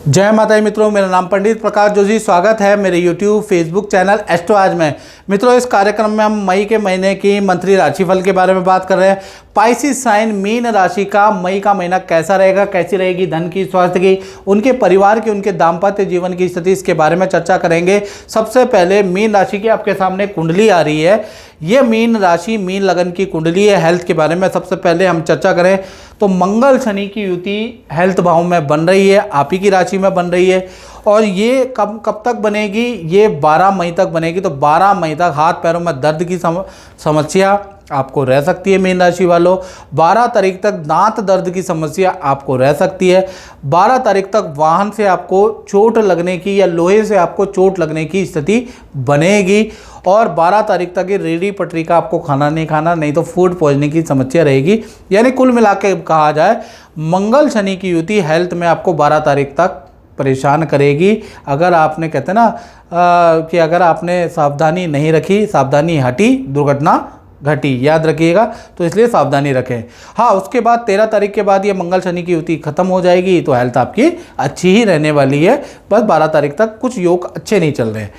जय माता दी मित्रों, मेरा नाम पंडित प्रकाश जोशी। स्वागत है मेरे YouTube फेसबुक चैनल एस्ट्रो आज में। मित्रों, इस कार्यक्रम में हम मई के महीने की मंथली राशिफल के बारे में बात कर रहे हैं। पाइसिस साइन मीन राशि का मई का महीना कैसा रहेगा, कैसी रहेगी धन की, स्वास्थ्य की, उनके परिवार की, उनके दाम्पत्य जीवन की स्थिति, इसके बारे में चर्चा करेंगे। सबसे पहले मीन राशि की आपके सामने कुंडली आ रही है। ये मीन राशि मीन लगन की कुंडली है। हेल्थ के बारे में सबसे पहले हम चर्चा करें तो मंगल शनि की युति हेल्थ भाव में बन रही है, आप ही की राशि में बन रही है। और ये कब तक बनेगी? ये 12 मई तक बनेगी। तो 12 मई तक हाथ पैरों में दर्द की समस्या आपको रह सकती है मीन राशि वालों। 12 तारीख तक दांत दर्द की समस्या आपको रह सकती है। 12 तारीख तक वाहन से आपको चोट लगने की या लोहे से आपको चोट लगने की स्थिति बनेगी। और 12 तारीख तक ये रेडी पटरी का आपको खाना नहीं खाना, नहीं तो फूड पॉइजनिंग की समस्या रहेगी। यानी कुल मिला के कहा जाए मंगल शनि की युति हेल्थ में आपको 12 तारीख तक परेशान करेगी। अगर आपने कहते हैं ना कि अगर आपने सावधानी नहीं रखी, सावधानी हटी दुर्घटना घटी, याद रखिएगा। तो इसलिए सावधानी रखें। हाँ, उसके बाद 13 तारीख के बाद ये मंगल शनि की युति खत्म हो जाएगी, तो हेल्थ आपकी अच्छी ही रहने वाली है। बस 12 तारीख तक कुछ योग अच्छे नहीं चल रहे हैं।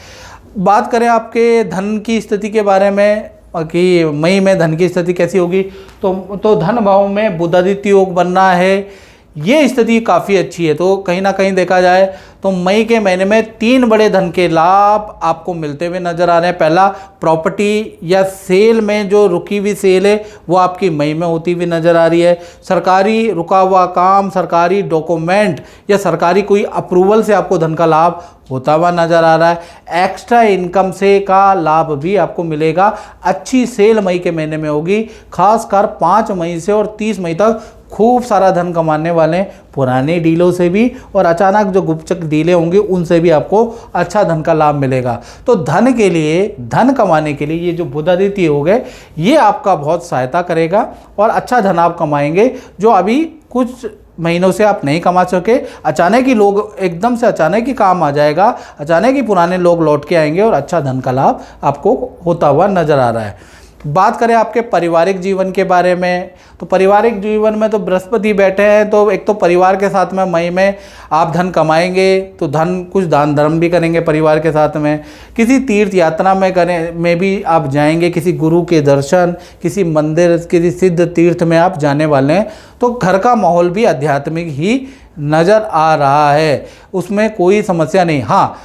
बात करें आपके धन की स्थिति के बारे में कि मई में धन की स्थिति कैसी होगी, तो धन भाव में बुधादित्य योग बनना है। ये स्थिति काफ़ी अच्छी है। तो कहीं ना कहीं देखा जाए तो मई के महीने में 3 बड़े धन के लाभ आपको मिलते हुए नजर आ रहे हैं। पहला, प्रॉपर्टी या सेल में जो रुकी हुई सेल है वो आपकी मई में होती हुई नजर आ रही है। सरकारी रुका हुआ काम, सरकारी डॉक्यूमेंट या सरकारी कोई अप्रूवल से आपको धन का लाभ होता हुआ नजर आ रहा है। एक्स्ट्रा इनकम से का लाभ भी आपको मिलेगा। अच्छी सेल मई के महीने में होगी। खासकर 5 मई से और 30 मई तक खूब सारा धन कमाने वाले पुराने डीलों से भी और अचानक जो गुपचुप डीलें होंगी उनसे भी आपको अच्छा धन का लाभ मिलेगा। तो धन के लिए, धन कमाने के लिए ये जो बुधादित्य योग है ये आपका बहुत सहायता करेगा और अच्छा धन आप कमाएंगे, जो अभी कुछ महीनों से आप नहीं कमा सके। अचानक ही लोग, एकदम से अचानक ही काम आ जाएगा, अचानक ही पुराने लोग लौट के आएंगे और अच्छा धन का लाभ आपको होता हुआ नजर आ रहा है। बात करें आपके पारिवारिक जीवन के बारे में, तो पारिवारिक जीवन में तो बृहस्पति बैठे हैं। तो एक तो परिवार के साथ में मई में आप धन कमाएंगे, तो धन कुछ दान धर्म भी करेंगे परिवार के साथ में। किसी तीर्थ यात्रा में भी आप जाएंगे, किसी गुरु के दर्शन, किसी मंदिर, किसी सिद्ध तीर्थ में आप जाने वाले हैं। तो घर का माहौल भी आध्यात्मिक ही नज़र आ रहा है, उसमें कोई समस्या नहीं। हाँ,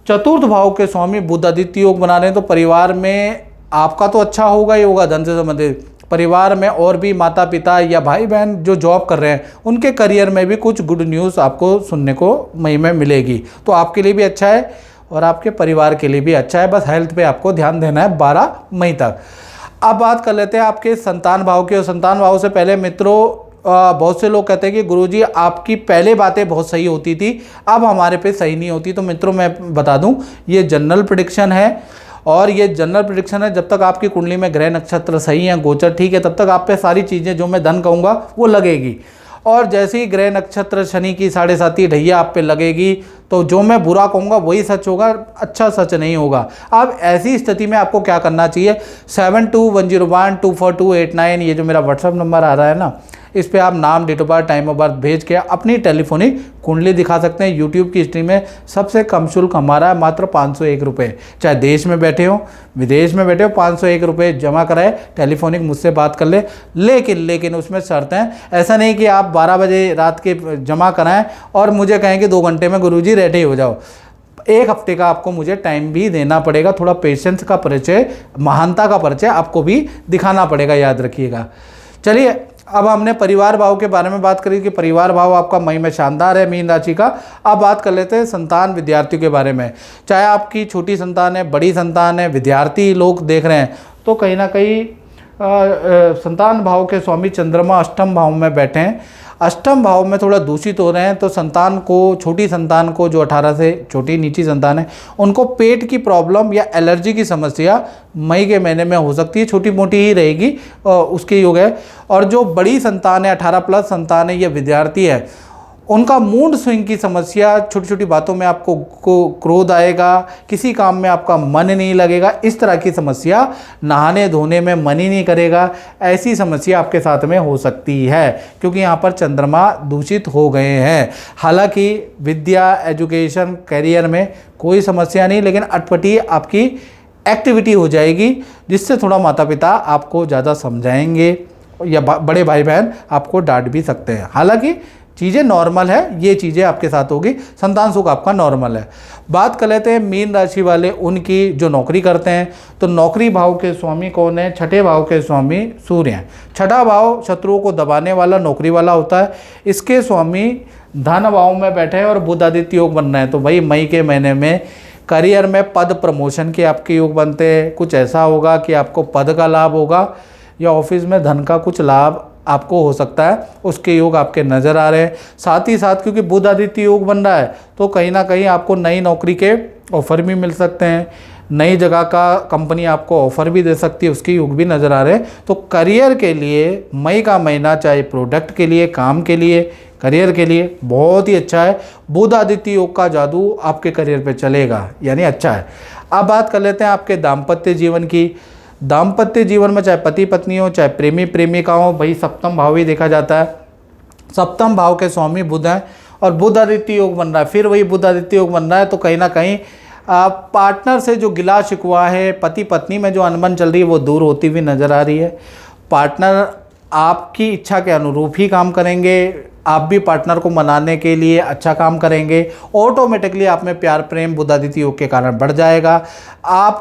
चतुर्थ भाव के स्वामी बुधादित्य योग बना रहे हैं, तो परिवार में आपका तो अच्छा होगा ही होगा धन से संबंधित। परिवार में और भी माता पिता या भाई बहन जो जॉब कर रहे हैं उनके करियर में भी कुछ गुड न्यूज़ आपको सुनने को मई में मिलेगी। तो आपके लिए भी अच्छा है और आपके परिवार के लिए भी अच्छा है। बस हेल्थ पे आपको ध्यान देना है 12 मई तक। अब बात कर लेते हैं आपके संतान भाव की। और संतान भाव से पहले मित्रों, बहुत से लोग कहते हैं कि गुरुजी आपकी पहले बातें बहुत सही होती थी, अब हमारे पे सही नहीं होती। तो मित्रों मैं बता दूं, ये जनरल प्रेडिक्शन है। और ये जनरल प्रेडिक्शन है, जब तक आपकी कुंडली में ग्रह नक्षत्र सही हैं, गोचर ठीक है, तब तक आप पे सारी चीज़ें जो मैं धन कहूँगा वो लगेगी। और जैसे ही ग्रह नक्षत्र शनि की 7.5 ढैया आप पे लगेगी, तो जो मैं बुरा कहूँगा वही सच होगा, अच्छा सच नहीं होगा। अब ऐसी स्थिति में आपको क्या करना चाहिए? 7210124289 ये जो मेरा व्हाट्सअप नंबर आ रहा है ना, इस पे आप नाम, date of birth, time of birth भेज के अपनी टेलीफोनिक कुंडली दिखा सकते हैं। यूट्यूब की स्ट्रीम में सबसे कम शुल्क हमारा है, मात्र 501 रुपये। चाहे देश में बैठे हो, विदेश में बैठे हो, 501 रुपये जमा कराए, टेलीफोनिक मुझसे बात कर ले। लेकिन उसमें शर्त हैं। ऐसा नहीं कि आप 12 बजे रात के जमा कराएं और मुझे कहें कि 2 घंटे में गुरुजी रेडी हो जाओ। 1 हफ्ते का आपको मुझे टाइम भी देना पड़ेगा। थोड़ा पेशेंस का परिचय, महानता का परिचय आपको भी दिखाना पड़ेगा, याद रखिएगा। चलिए, अब हमने परिवार भाव के बारे में बात करी कि परिवार भाव आपका मई में शानदार है मीन राशि का। अब बात कर लेते हैं संतान, विद्यार्थियों के बारे में। चाहे आपकी छोटी संतान है, बड़ी संतान है, विद्यार्थी लोग देख रहे हैं, तो कहीं ना कहीं संतान भाव के स्वामी चंद्रमा अष्टम भाव में बैठे हैं। अष्टम भाव में थोड़ा दूषित हो रहे हैं, तो संतान को, छोटी संतान को, जो 18 से छोटी नीची संतान है, उनको पेट की प्रॉब्लम या एलर्जी की समस्या मई के महीने में हो सकती है। छोटी मोटी ही रहेगी, उसके योग है। और जो बड़ी संतान है, 18+ संतान है, ये विद्यार्थी है, उनका मूड स्विंग की समस्या, छोटी छोटी बातों में आपको क्रोध आएगा, किसी काम में आपका मन नहीं लगेगा, इस तरह की समस्या, नहाने धोने में मन ही नहीं करेगा, ऐसी समस्या आपके साथ में हो सकती है क्योंकि यहाँ पर चंद्रमा दूषित हो गए हैं। हालांकि विद्या, एजुकेशन, करियर में कोई समस्या नहीं, लेकिन अटपटी आपकी एक्टिविटी हो जाएगी जिससे थोड़ा माता पिता आपको ज़्यादा समझाएंगे या बड़े भाई बहन आपको डांट भी सकते हैं। हालांकि चीज़ें नॉर्मल है, ये चीज़ें आपके साथ होगी, संतान सुख आपका नॉर्मल है। बात कर लेते हैं मीन राशि वाले, उनकी जो नौकरी करते हैं, तो नौकरी भाव के स्वामी कौन है? छठे भाव के स्वामी सूर्य हैं। छठा भाव शत्रुओं को दबाने वाला, नौकरी वाला होता है। इसके स्वामी धन भाव में बैठे हैं और बुध आदित्य योग बन रहे हैं। तो भाई मई के महीने में करियर में पद प्रमोशन के आपके योग बनते हैं। कुछ ऐसा होगा कि आपको पद का लाभ होगा या ऑफिस में धन का कुछ लाभ आपको हो सकता है, उसके योग आपके नज़र आ रहे हैं। साथ ही साथ क्योंकि बुध आदित्य योग बन रहा है तो कहीं ना कहीं आपको नई नौकरी के ऑफ़र भी मिल सकते हैं, नई जगह का कंपनी आपको ऑफ़र भी दे सकती है, उसके योग भी नज़र आ रहे हैं। तो करियर के लिए मई का महीना, चाहे प्रोडक्ट के लिए, काम के लिए, करियर के लिए बहुत ही अच्छा है। बुध आदित्य योग का जादू आपके करियर पे चलेगा, यानी अच्छा है। अब बात कर लेते हैं आपके दाम्पत्य जीवन की। दाम्पत्य जीवन में चाहे पति पत्नी हो, चाहे प्रेमी प्रेमिका हो, भाई सप्तम भाव ही देखा जाता है। सप्तम भाव के स्वामी बुध हैं और बुध आदित्य योग बन रहा है, फिर वही बुध आदित्य योग बन रहा है। तो कहीं ना कहीं पार्टनर से जो गिला शिकवा है, पति पत्नी में जो अनबन चल रही है, वो दूर होती हुई नज़र आ रही है। पार्टनर आपकी इच्छा के अनुरूप ही काम करेंगे, आप भी पार्टनर को मनाने के लिए अच्छा काम करेंगे। ऑटोमेटिकली आप में प्यार प्रेम बुध आदित्य योग के कारण बढ़ जाएगा। आप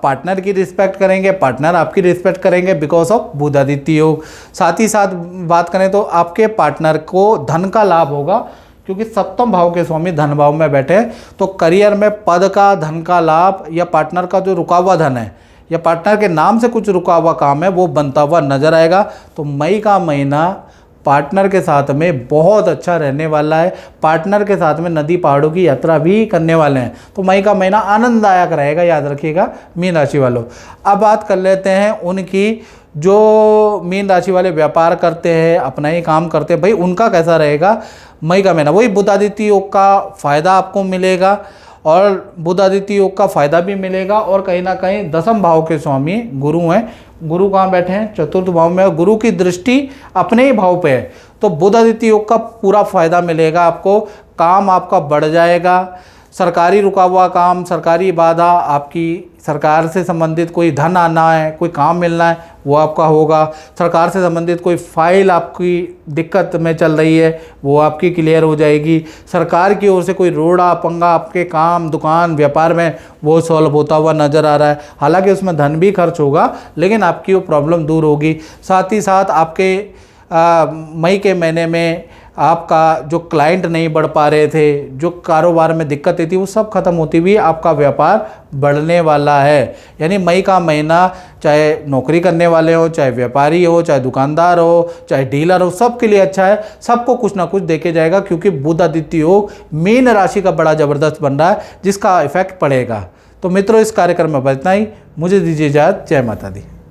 पार्टनर की रिस्पेक्ट करेंगे, पार्टनर आपकी रिस्पेक्ट करेंगे बिकॉज ऑफ बुध आदित्य योग। साथ ही साथ बात करें तो आपके पार्टनर को धन का लाभ होगा क्योंकि सप्तम भाव के स्वामी धन भाव में बैठे हैं। तो करियर में पद का, धन का लाभ या पार्टनर का जो रुका हुआ धन है या पार्टनर के नाम से कुछ रुका हुआ काम है वो बनता हुआ नजर आएगा। तो मई का महीना पार्टनर के साथ में बहुत अच्छा रहने वाला है। पार्टनर के साथ में नदी पहाड़ों की यात्रा भी करने वाले हैं। तो मई का महीना आनंददायक रहेगा, याद रखिएगा मीन राशि वालों। अब बात कर लेते हैं उनकी, जो मीन राशि वाले व्यापार करते हैं, अपना ही काम करते हैं, भाई उनका कैसा रहेगा मई का महीना। वही बुध आदित्य योग का फ़ायदा आपको मिलेगा और बुध आदित्य योग का फ़ायदा भी मिलेगा। और कहीं ना कहीं दसम भाव के स्वामी गुरु हैं। गुरु कहाँ बैठे हैं? चतुर्थ भाव में। गुरु की दृष्टि अपने ही भाव पे है तो बुध आदित्य योग का पूरा फ़ायदा मिलेगा आपको। काम आपका बढ़ जाएगा। सरकारी रुका हुआ काम, सरकारी बाधा, आपकी सरकार से संबंधित कोई धन आना है, कोई काम मिलना है, वो आपका होगा। सरकार से संबंधित कोई फाइल आपकी दिक्कत में चल रही है, वो आपकी क्लियर हो जाएगी। सरकार की ओर से कोई रोड़ा पंगा आपके काम, दुकान, व्यापार में वो सॉल्व होता हुआ नज़र आ रहा है। हालांकि उसमें धन भी खर्च होगा लेकिन आपकी वो प्रॉब्लम दूर होगी। साथ ही साथ आपके मई के महीने में आपका जो क्लाइंट नहीं बढ़ पा रहे थे, जो कारोबार में दिक्कतें थी, वो सब खत्म होती हुई आपका व्यापार बढ़ने वाला है। यानी मई का महीना चाहे नौकरी करने वाले हो, चाहे व्यापारी हो, चाहे दुकानदार हो, चाहे डीलर हो, सबके लिए अच्छा है। सबको कुछ ना कुछ देके जाएगा क्योंकि बुध आदित्य योग मीन राशि का बड़ा ज़बरदस्त बन रहा है जिसका इफेक्ट पड़ेगा। तो मित्रों, इस कार्यक्रम में बस इतना ही। मुझे दीजिए इजाज़त। जय माता दी।